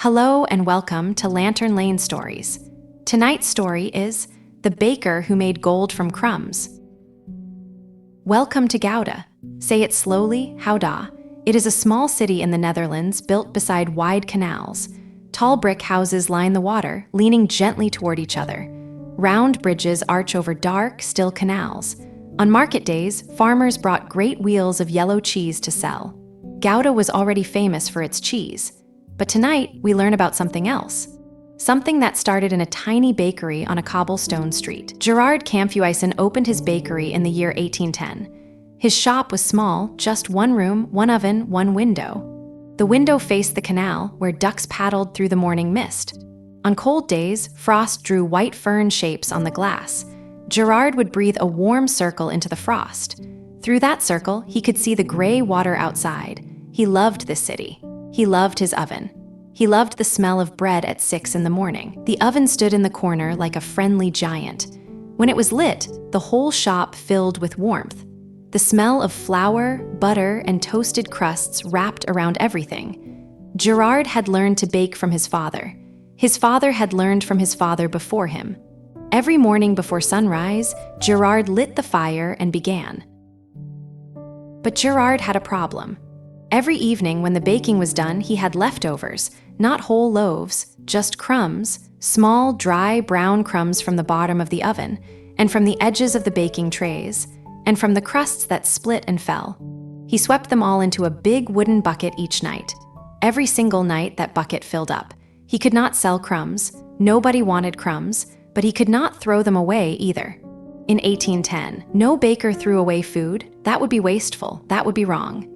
Hello and welcome to Lantern Lane Stories. Tonight's story is The Baker Who Made Gold from Crumbs. Welcome to Gouda. Say it slowly, Gouda. It is a small city in the Netherlands built beside wide canals. Tall brick houses line the water, leaning gently toward each other. Round bridges arch over dark, still canals. On market days, farmers brought great wheels of yellow cheese to sell. Gouda was already famous for its cheese. But tonight, we learn about something else. Something that started in a tiny bakery on a cobblestone street. Gerard Kamphuisen opened his bakery in the year 1810. His shop was small, just one room, one oven, one window. The window faced the canal, where ducks paddled through the morning mist. On cold days, frost drew white fern shapes on the glass. Gerard would breathe a warm circle into the frost. Through that circle, he could see the gray water outside. He loved this city. He loved his oven. He loved the smell of bread at 6 in the morning. The oven stood in the corner like a friendly giant. When it was lit, the whole shop filled with warmth. The smell of flour, butter, and toasted crusts wrapped around everything. Gerard had learned to bake from his father. His father had learned from his father before him. Every morning before sunrise, Gerard lit the fire and began. But Gerard had a problem. Every evening when the baking was done, he had leftovers, not whole loaves, just crumbs, small, dry, brown crumbs from the bottom of the oven, and from the edges of the baking trays, and from the crusts that split and fell. He swept them all into a big wooden bucket each night. Every single night that bucket filled up. He could not sell crumbs. Nobody wanted crumbs, but he could not throw them away either. In 1810, no baker threw away food. That would be wasteful. That would be wrong.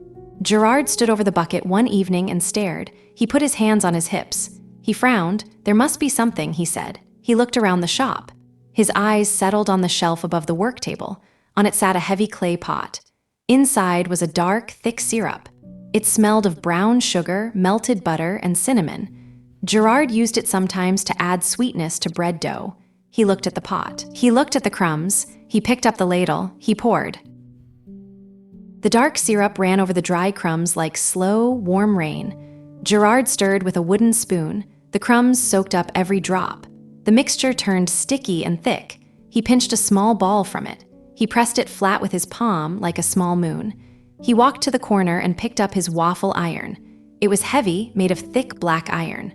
Gerard stood over the bucket one evening and stared. He put his hands on his hips. He frowned. There must be something, he said. He looked around the shop. His eyes settled on the shelf above the work table. On it sat a heavy clay pot. Inside was a dark, thick syrup. It smelled of brown sugar, melted butter, and cinnamon. Gerard used it sometimes to add sweetness to bread dough. He looked at the pot. He looked at the crumbs. He picked up the ladle. He poured. The dark syrup ran over the dry crumbs like slow, warm rain. Gerard stirred with a wooden spoon. The crumbs soaked up every drop. The mixture turned sticky and thick. He pinched a small ball from it. He pressed it flat with his palm like a small moon. He walked to the corner and picked up his waffle iron. It was heavy, made of thick black iron.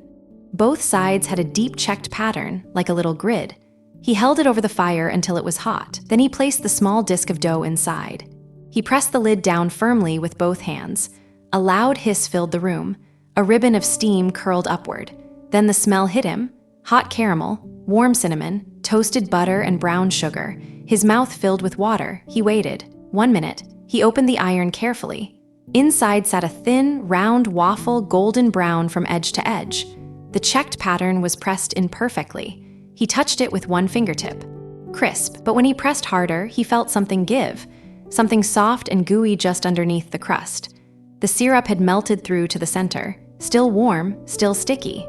Both sides had a deep checked pattern, like a little grid. He held it over the fire until it was hot. Then he placed the small disc of dough inside. He pressed the lid down firmly with both hands. A loud hiss filled the room. A ribbon of steam curled upward. Then the smell hit him. Hot caramel, warm cinnamon, toasted butter, and brown sugar. His mouth filled with water. He waited. 1 minute. He opened the iron carefully. Inside sat a thin, round waffle, golden brown from edge to edge. The checked pattern was pressed in perfectly. He touched it with one fingertip. Crisp, but when he pressed harder, he felt something give. Something soft and gooey just underneath the crust. The syrup had melted through to the center. Still warm, still sticky.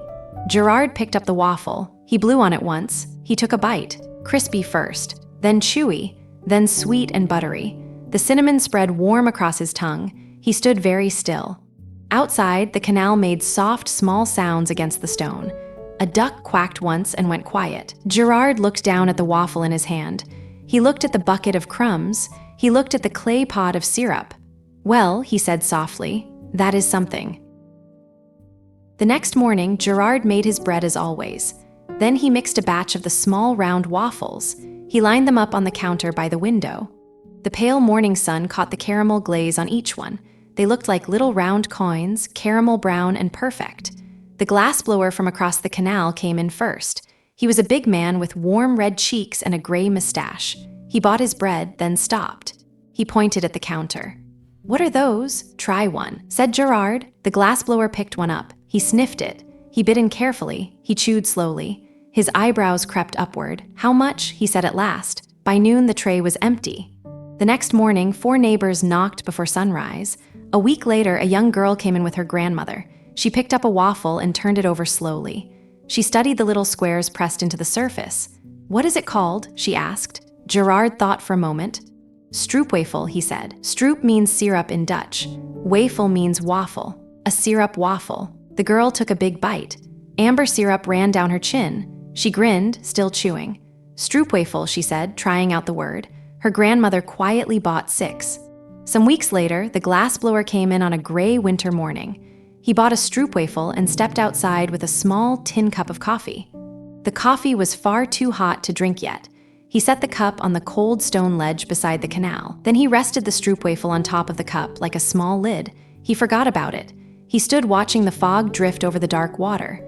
Gerard picked up the waffle. He blew on it once. He took a bite. Crispy first, then chewy, then sweet and buttery. The cinnamon spread warm across his tongue. He stood very still. Outside, the canal made soft, small sounds against the stone. A duck quacked once and went quiet. Gerard looked down at the waffle in his hand. He looked at the bucket of crumbs. He looked at the clay pot of syrup. Well, he said softly, that is something. The next morning, Gerard made his bread as always. Then he mixed a batch of the small round waffles. He lined them up on the counter by the window. The pale morning sun caught the caramel glaze on each one. They looked like little round coins, caramel brown and perfect. The glassblower from across the canal came in first. He was a big man with warm red cheeks and a gray mustache. He bought his bread, then stopped. He pointed at the counter. What are those? Try one, said Gerard. The glassblower picked one up. He sniffed it. He bit in carefully. He chewed slowly. His eyebrows crept upward. How much? He said at last. By noon, the tray was empty. The next morning, 4 neighbors knocked before sunrise. A week later, a young girl came in with her grandmother. She picked up a waffle and turned it over slowly. She studied the little squares pressed into the surface. What is it called? She asked. Gerard thought for a moment. Stroopwafel, he said. Stroop means syrup in Dutch. Wafel means waffle. A syrup waffle. The girl took a big bite. Amber syrup ran down her chin. She grinned, still chewing. "Stroopwafel," she said, trying out the word. Her grandmother quietly bought 6. Some weeks later, the glassblower came in on a gray winter morning. He bought a stroopwafel and stepped outside with a small tin cup of coffee. The coffee was far too hot to drink yet. He set the cup on the cold stone ledge beside the canal. Then he rested the stroopwafel on top of the cup like a small lid. He forgot about it. He stood watching the fog drift over the dark water.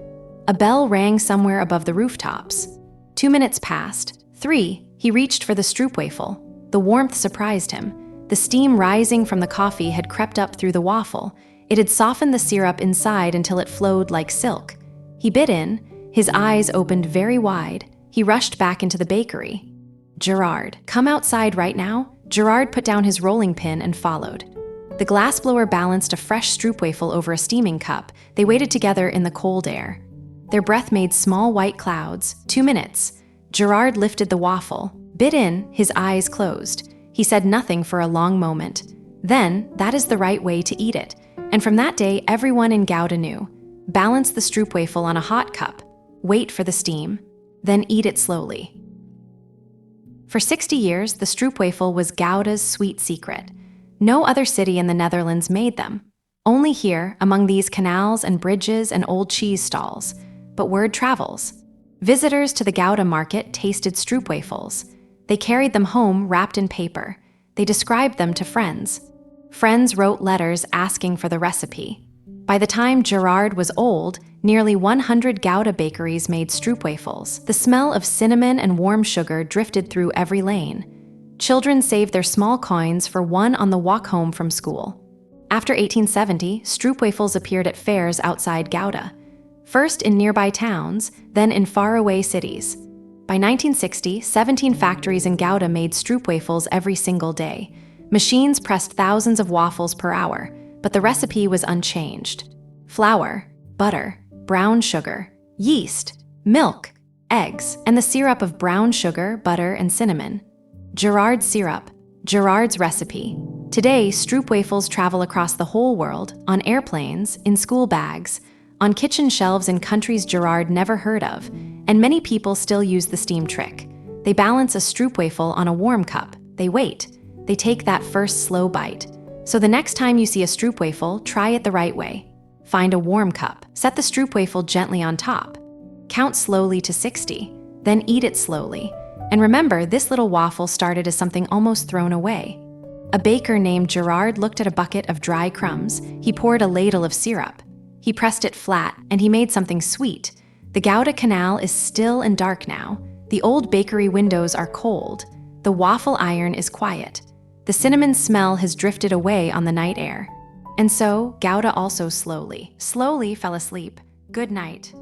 A bell rang somewhere above the rooftops. 2 minutes passed. 3. He reached for the stroopwafel. The warmth surprised him. The steam rising from the coffee had crept up through the waffle. It had softened the syrup inside until it flowed like silk. He bit in. His eyes opened very wide. He rushed back into the bakery. "Gerard, come outside right now." Gerard put down his rolling pin and followed. The glassblower balanced a fresh stroopwafel over a steaming cup. They waited together in the cold air. Their breath made small white clouds. 2 minutes. Gerard lifted the waffle, bit in, his eyes closed. He said nothing for a long moment. Then, that is the right way to eat it. And from that day, everyone in Gouda knew. Balance the stroopwafel on a hot cup. Wait for the steam. Then eat it slowly. For 60 years, the stroopwafel was Gouda's sweet secret. No other city in the Netherlands made them. Only here, among these canals and bridges and old cheese stalls. But word travels. Visitors to the Gouda market tasted stroopwafels. They carried them home wrapped in paper. They described them to friends. Friends wrote letters asking for the recipe. By the time Gerard was old, nearly 100 Gouda bakeries made stroopwafels. The smell of cinnamon and warm sugar drifted through every lane. Children saved their small coins for one on the walk home from school. After 1870, stroopwafels appeared at fairs outside Gouda. First in nearby towns, then in faraway cities. By 1960, 17 factories in Gouda made stroopwafels every single day. Machines pressed thousands of waffles per hour, but the recipe was unchanged. Flour, butter, brown sugar, yeast, milk, eggs, and the syrup of brown sugar, butter, and cinnamon. Gerard's syrup, Gerard's recipe. Today, stroopwafels travel across the whole world, on airplanes, in school bags, on kitchen shelves in countries Gerard never heard of, and many people still use the steam trick. They balance a stroopwafel on a warm cup. They wait. They take that first slow bite. So the next time you see a stroopwafel, try it the right way. Find a warm cup. Set the stroopwafel gently on top. Count slowly to 60, then eat it slowly. And remember, this little waffle started as something almost thrown away. A baker named Gerard looked at a bucket of dry crumbs. He poured a ladle of syrup. He pressed it flat, and he made something sweet. The Gouda Canal is still and dark now. The old bakery windows are cold. The waffle iron is quiet. The cinnamon smell has drifted away on the night air. And so, Gouda also slowly fell asleep. Good night.